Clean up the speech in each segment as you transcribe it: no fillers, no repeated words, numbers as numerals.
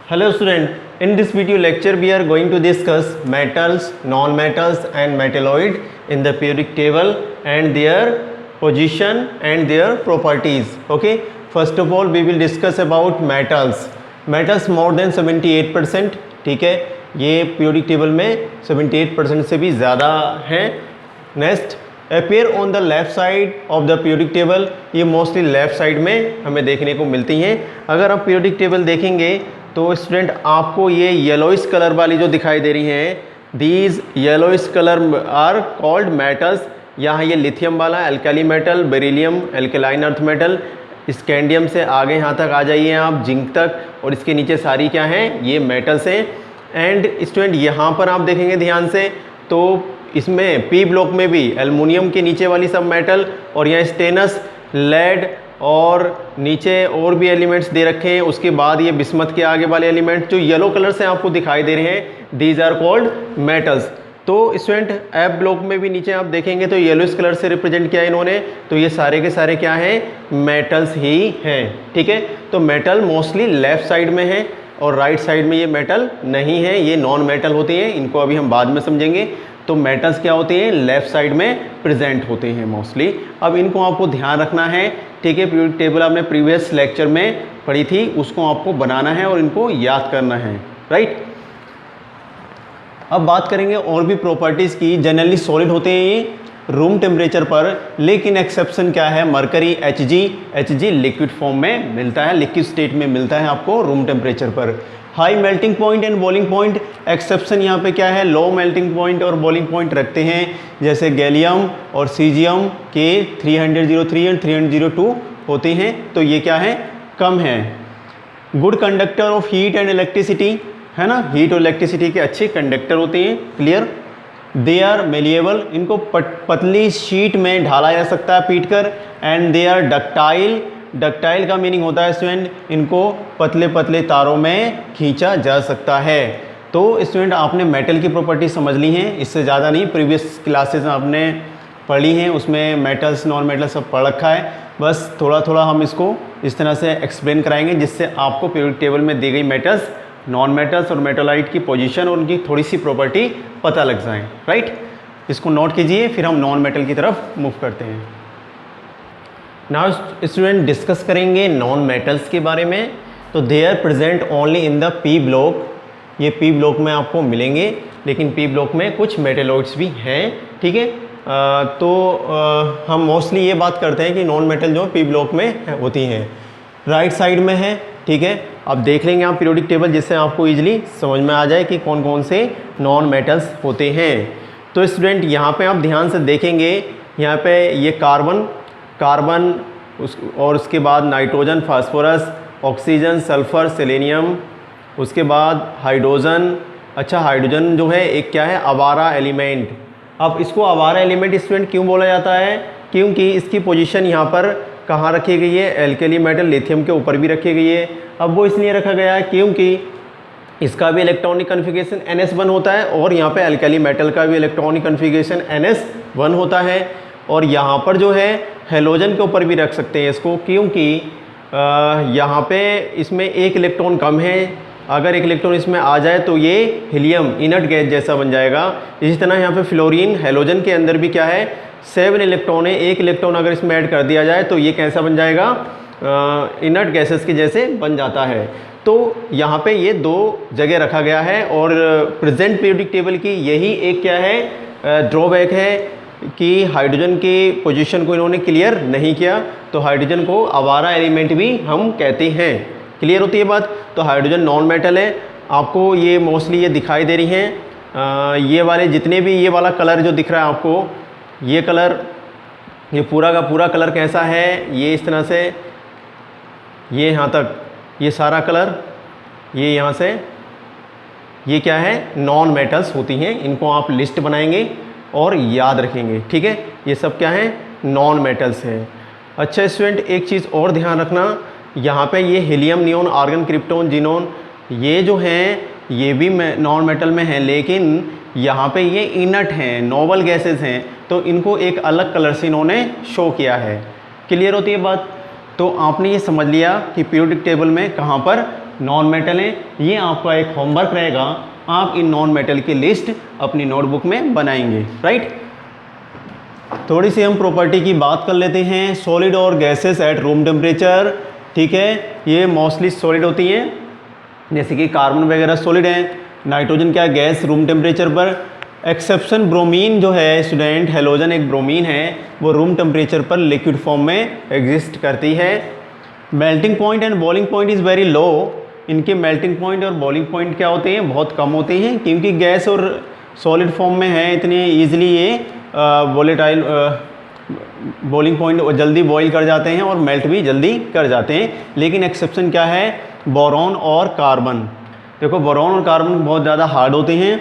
Hello student, in this video lecture we are going to discuss metals, non-metals and metalloid in the periodic table and their position and their properties. Okay, first of all we will discuss about metals. Metals more than 78%. ठीक है, ये periodic table में 78% से भी ज़्यादा हैं. Next appear on the left side of the periodic table. ये mostly left side में हमें देखने को मिलती हैं. अगर आप पीरियोडिक टेबल देखेंगे तो स्टूडेंट आपको ये येलोइश कलर वाली जो दिखाई दे रही हैं, these yellowish colour are called metals. यहाँ ये लिथियम वाला alkali metal, beryllium, alkaline earth metal, scandium से आगे यहाँ तक आ जाइए आप जिंक तक, और इसके नीचे सारी क्या हैं, ये मेटल्स हैं. एंड स्टूडेंट यहाँ पर आप देखेंगे ध्यान से तो इसमें पी ब्लॉक में भी एल्युमिनियम के नीचे वाली सब मेटल, और यहाँ स्टेनस, लेड और नीचे और भी एलिमेंट्स दे रखे हैं. उसके बाद ये बिस्मथ के आगे वाले एलिमेंट जो येलो कलर से आपको दिखाई दे रहे हैं, दीज आर कॉल्ड मेटल्स. तो स्टूडेंट एफ ब्लॉक में भी नीचे आप देखेंगे तो येलोइश कलर से रिप्रेजेंट किया है इन्होंने, तो ये सारे के सारे क्या हैं, मेटल्स ही हैं. ठीक है, तो मेटल मोस्टली लेफ्ट साइड में है और राइट साइड में ये मेटल नहीं है, ये नॉन मेटल होते हैं. इनको अभी हम बाद में समझेंगे. तो मेटल्स क्या होते हैं, लेफ़्ट साइड में प्रेजेंट होते हैं मोस्टली. अब इनको आपको ध्यान रखना है. ठीक है, पीरियोडिक टेबल आपने प्रीवियस लेक्चर में पढ़ी थी, उसको आपको बनाना है और इनको याद करना है. राइट, अब बात करेंगे और भी प्रॉपर्टीज़ की. जनरली सॉलिड होते हैं ये रूम टेम्परेचर पर, लेकिन एक्सेप्शन क्या है, मरकरी, Hg लिक्विड फॉर्म में मिलता है, लिक्विड स्टेट में मिलता है आपको रूम टेम्परेचर पर. High melting point and boiling point, exception यहाँ पे क्या है, लो मेल्टिंग पॉइंट और बॉइलिंग पॉइंट रखते हैं. जैसे गैलियम और सीजियम के 303 एंड 302 होते हैं, तो ये क्या है, कम है. Good conductor of heat and electricity, है ना, हीट और इलेक्ट्रिसिटी के अच्छे कंडक्टर होते हैं. क्लियर. दे आर मेलिएबल, इनको पतली शीट में ढाला जा सकता है पीट कर. And they are ductile, ductile का मीनिंग होता है स्टूडेंट, इनको पतले पतले तारों में खींचा जा सकता है. तो स्टूडेंट आपने मेटल की प्रॉपर्टी समझ ली हैं, इससे ज़्यादा नहीं. प्रीवियस क्लासेस आपने पढ़ी हैं, उसमें मेटल्स नॉन मेटल सब पढ़ रखा है. बस थोड़ा थोड़ा हम इसको इस तरह से एक्सप्लेन कराएंगे जिससे आपको पीरियोडिक टेबल में दी गई मेटल्स, नॉन मेटल्स और मेटालाइट की पोजीशन और उनकी थोड़ी सी प्रॉपर्टी पता लग जाए. राइट, इसको नोट कीजिए, फिर हम नॉन मेटल की तरफ मूव करते हैं. नाउ स्टूडेंट डिस्कस करेंगे नॉन मेटल्स के बारे में. तो they are present only in the P block, ये पी ब्लॉक में आपको मिलेंगे, लेकिन पी ब्लॉक में कुछ मेटेलॉइड्स भी हैं. ठीक है, हम मोस्टली ये बात करते हैं कि नॉन मेटल जो पी ब्लॉक में होती हैं, राइट साइड में है. ठीक है, अब देख लेंगे आप पीरियोडिक टेबल जिससे आपको ईजिली समझ में आ जाए कि कौन कौन से नॉन मेटल्स होते हैं. तो स्टूडेंट यहाँ पे आप ध्यान से देखेंगे, यहाँ पे ये कार्बन और उसके बाद nitrogen, phosphorus, oxygen, sulphur, selenium, उसके बाद हाइड्रोजन. अच्छा, हाइड्रोजन जो है एक क्या है, आवारा एलिमेंट. अब इसको आवारा एलिमेंट स्टूडेंट क्यों बोला जाता है, क्योंकि इसकी पोजीशन यहाँ पर कहाँ रखी गई है, एल्कली मेटल लिथियम के ऊपर भी रखी गई है. अब वो इसलिए रखा गया है क्योंकि इसका भी इलेक्ट्रॉनिक कन्फिगरेशन NS1 होता है, और यहाँ पे एल्कली मेटल का भी इलेक्ट्रॉनिक कन्फिगरेशन NS1 होता है. और यहाँ पर जो है हेलोजन के ऊपर भी रख सकते हैं इसको, क्योंकि यहाँ पे इसमें एक इलेक्ट्रॉन कम है. अगर एक इलेक्ट्रॉन इसमें आ जाए तो ये हीलियम इनर्ट गैस जैसा बन जाएगा. इसी तरह यहाँ पे फ्लोरीन, हेलोजन के अंदर भी क्या है, 7 इलेक्ट्रॉन है. एक इलेक्ट्रॉन अगर इसमें ऐड कर दिया जाए तो ये कैसा बन जाएगा, इनर्ट गैसेस के जैसे बन जाता है. तो यहाँ पे ये दो जगह रखा गया है, और प्रेजेंट पीरियोडिक टेबल की यही एक क्या है, ड्रॉबैक है कि हाइड्रोजन की पोजीशन को इन्होंने क्लियर नहीं किया. तो हाइड्रोजन को आवारा एलिमेंट भी हम कहते हैं. क्लियर होती है बात. तो हाइड्रोजन नॉन मेटल है. आपको ये मोस्टली ये दिखाई दे रही हैं, ये वाले जितने भी, ये वाला कलर जो दिख रहा है आपको, ये कलर, ये पूरा का पूरा कलर कैसा है, ये इस तरह से, ये यहाँ तक, ये सारा कलर, ये यहाँ से, ये क्या है, नॉन मेटल्स होती हैं. इनको आप लिस्ट बनाएंगे और याद रखेंगे. ठीक है, ये सब क्या है, नॉन मेटल्स हैं. अच्छा स्टूडेंट, एक चीज़ और ध्यान रखना, यहाँ पे ये helium, neon, argon, krypton, xenon, ये जो हैं ये भी नॉन मेटल में हैं, लेकिन यहाँ पे ये इनर्ट हैं, नोबल गैसेस हैं, तो इनको एक अलग कलर से इन्होंने शो किया है. क्लियर होती है बात. तो आपने ये समझ लिया कि पीरियोडिक टेबल में कहाँ पर नॉन मेटल हैं। ये आपका एक होमवर्क रहेगा, आप इन नॉन मेटल की लिस्ट अपनी नोटबुक में बनाएंगे, राइट। थोड़ी सी हम प्रॉपर्टी की बात कर लेते हैं। सॉलिड और गैसेस एट रूम टेम्परेचर, ठीक है, ये मोस्टली सॉलिड होती हैं, जैसे कि कार्बन वगैरह सॉलिड हैं, नाइट्रोजन क्या गैस रूम टेम्परेचर पर। एक्सेप्शन ब्रोमीन जो है स्टूडेंट, हेलोजन एक ब्रोमीन है, वो रूम टेम्परेचर पर लिक्विड फॉर्म में एग्जिस्ट करती है। Melting point and boiling point is very low, इनके मेल्टिंग पॉइंट और बॉइलिंग पॉइंट क्या होते हैं, बहुत कम होते हैं, क्योंकि गैस और सॉलिड फॉर्म में है, इतनी ईजिली ये वोलेटाइल बॉइलिंग पॉइंट जल्दी बॉईल कर जाते हैं और मेल्ट भी जल्दी कर जाते हैं। लेकिन एक्सेप्शन क्या है, बोरॉन और कार्बन। देखो बोरॉन और कार्बन बहुत ज़्यादा हार्ड होते हैं।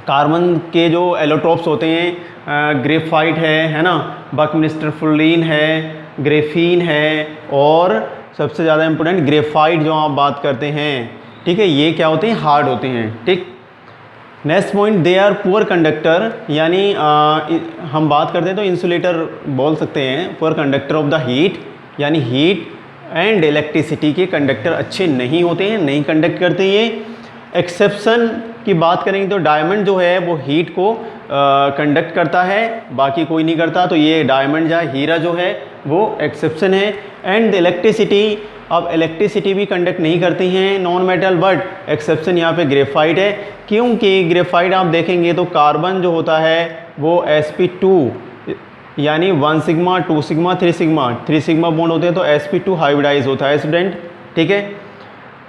कार्बन के जो एलोट्रोप्स होते हैं, ग्रेफाइट है ना, बकमिस्टर फुलीन है, ग्रेफीन है, और सबसे ज़्यादा इंपॉर्टेंट ग्रेफाइट जो आप बात करते हैं, ठीक है, ये क्या होते हैं, हार्ड होते हैं, ठीक। Next point, they are poor conductor, यानी हम बात करते हैं तो इंसुलेटर बोल सकते हैं, poor conductor of the heat, यानी हीट एंड इलेक्ट्रिसिटी के कंडक्टर अच्छे नहीं होते हैं, नहीं कंडक्ट करते ये। एक्सेप्शन की बात करेंगे तो डायमंड जो है वो हीट को कंडक्ट करता है, बाकी कोई नहीं करता, तो ये डायमंड या हीरा जो है वो एक्सेप्शन है। एंड इलेक्ट्रिसिटी, अब इलेक्ट्रिसिटी भी कंडक्ट नहीं करती हैं नॉन मेटल, बट एक्सेप्शन यहाँ पे ग्रेफाइट है, क्योंकि ग्रेफाइट आप देखेंगे तो कार्बन जो होता है वो sp2 यानी 1 सिग्मा 2 सिग्मा 3 सिग्मा बॉन्ड होते हैं, तो sp2 हाइब्रिडाइज होता है स्टूडेंट, ठीक है।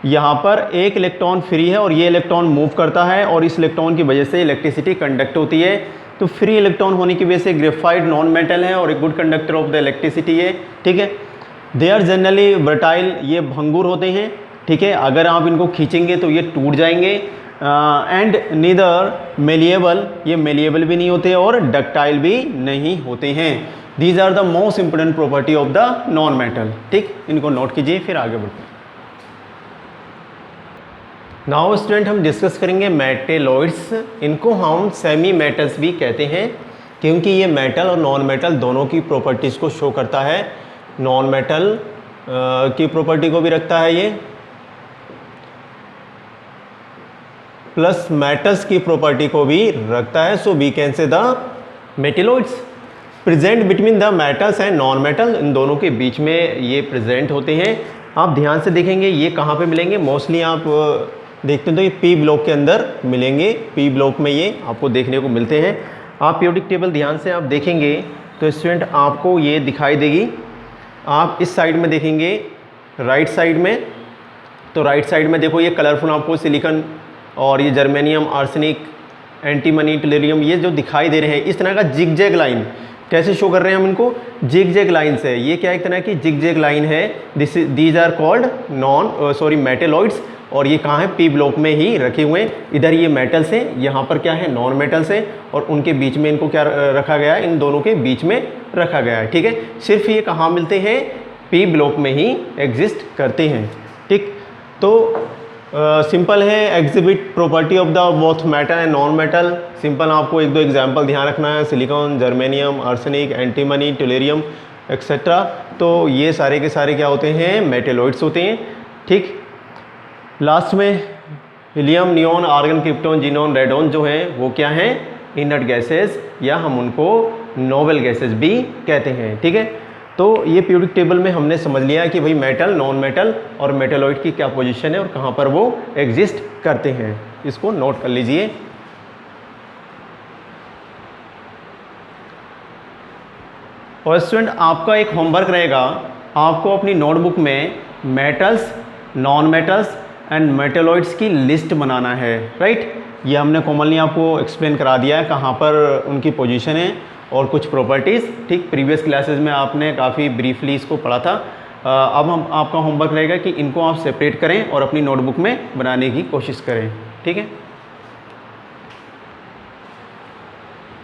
यहाँ पर एक इलेक्ट्रॉन फ्री है और ये इलेक्ट्रॉन मूव करता है, और इस इलेक्ट्रॉन की वजह से इलेक्ट्रिसिटी कंडक्ट होती है। तो फ्री इलेक्ट्रॉन होने की वजह से ग्रेफाइट नॉन मेटल है और एक good conductor of the electricity है, ठीक है। दे आर जनरली ब्रटाइल, ये भंगुर होते हैं, ठीक है, अगर आप इनको खींचेंगे तो ये टूट जाएंगे। एंड नीदर मेलिएबल, ये मेलिएबल भी नहीं होते और डक्टाइल भी नहीं होते हैं। These are the most important property of the non metal, ठीक, इनको नोट कीजिए, फिर आगे बढ़ते हैं। नाउ स्टूडेंट हम डिस्कस करेंगे मेटेलॉइड्स, इनको हम सेमी मेटल्स भी कहते हैं, क्योंकि ये मेटल और नॉन मेटल दोनों की प्रॉपर्टीज़ को शो करता है। नॉन मेटल की प्रॉपर्टी को भी रखता है ये, प्लस मेटल्स की प्रॉपर्टी को भी रखता है। So we can say the metalloids present between the metals and non metal, इन दोनों के बीच में ये प्रेजेंट होते हैं। आप ध्यान से देखेंगे ये कहाँ पे मिलेंगे, मोस्टली आप देखते हैं तो ये पी ब्लॉक के अंदर मिलेंगे, पी ब्लॉक में ये आपको देखने को मिलते हैं। आप पीरियोडिक टेबल ध्यान से आप देखेंगे तो स्टूडेंट आपको ये दिखाई देगी। आप इस साइड में देखेंगे राइट साइड में, तो राइट साइड में देखो ये कलरफुल आपको सिलिकॉन और ये जर्मेनियम, आर्सेनिक, एंटीमनी, टेलुरियम, ये जो दिखाई दे रहे हैं इस तरह का जिग जैग लाइन, कैसे शो कर रहे हैं हम इनको, जिग जैग लाइन से। ये क्या एक तरह की जिग जैग लाइन है, दीज आर कॉल्ड मेटेलॉइड्स, और ये कहाँ है, पी ब्लॉक में ही रखे हुए हैं। इधर ये मेटल्स हैं, यहाँ पर क्या है, नॉन मेटल्स है, और उनके बीच में इनको क्या रखा गया है, इन दोनों के बीच में रखा गया है, ठीक है। सिर्फ ये कहाँ मिलते हैं, पी ब्लॉक में ही एग्जिस्ट करते हैं, ठीक। तो सिंपल है, exhibit property of the both metal and non metal. Simple आपको एक दो एग्जांपल ध्यान रखना है, silicon, germanium, arsenic, antimony, tellurium etcetera. तो ये सारे के सारे क्या होते हैं, मेटेलॉइड्स होते हैं, ठीक। लास्ट में helium, neon, argon, krypton, xenon, radon जो हैं वो क्या हैं, इनर्ट गैसेस, या हम उनको नोबल गैसेस भी कहते हैं, ठीक है। तो ये पीरियोडिक टेबल में हमने समझ लिया कि भाई मेटल, नॉन मेटल और मेटेलॉइड की क्या पोजीशन है और कहाँ पर वो एग्जिस्ट करते हैं, इसको नोट कर लीजिए। और स्टूडेंट आपका एक होमवर्क रहेगा, आपको अपनी नोटबुक में metals, non metals and metalloids की लिस्ट बनाना है, राइट। ये हमने कॉमनली आपको एक्सप्लेन करा दिया है कहाँ पर उनकी पोजीशन है और कुछ प्रॉपर्टीज़, ठीक। प्रीवियस क्लासेस में आपने काफ़ी ब्रीफली इसको पढ़ा था। अब हम आपका होमवर्क रहेगा कि इनको आप सेपरेट करें और अपनी नोटबुक में बनाने की कोशिश करें, ठीक है।